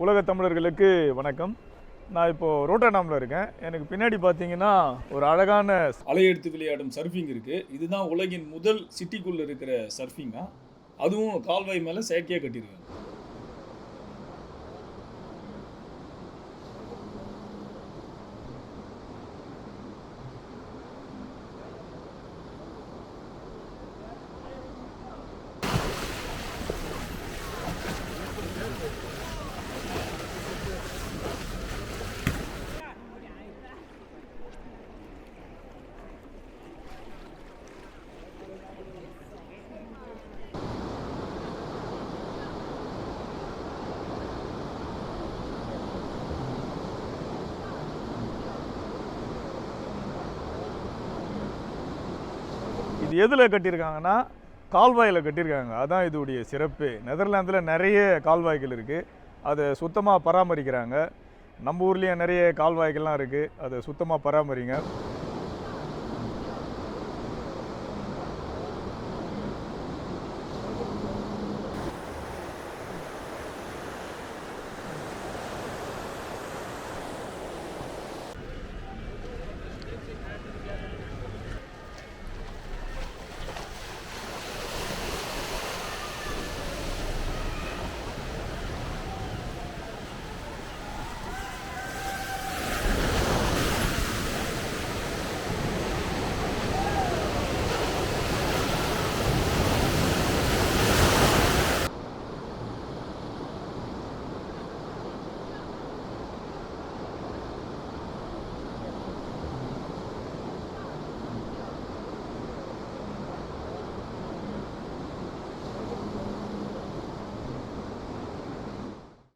உலக தமிழர்களுக்கு வணக்கம். நான் இப்போது ரோட்டர்டாமில் இருக்கேன். எனக்கு பின்னாடி பார்த்தீங்கன்னா ஒரு அழகான அலையெடுத்து விளையாடும் சர்ஃபிங் இருக்குது. இதுதான் உலகின் முதல் சிட்டிக்குள்ளே இருக்கிற சர்ஃபிங்காக, அதுவும் கால்வாய் மேலே செயற்கையாக கட்டியிருக்காங்க. இது எதில் கட்டியிருக்காங்கன்னா கால்வாயில் கட்டியிருக்காங்க. அதான் இதோடைய சிறப்பு. நெதர்லாந்தில் நிறைய கால்வாய்கள் இருக்குது, அதை சுத்தமாக பராமரிக்கிறாங்க. நம்ம ஊர்லேயும் நிறைய கால்வாய்கள்லாம் இருக்குது, அதை சுத்தமாக பராமரிங்க.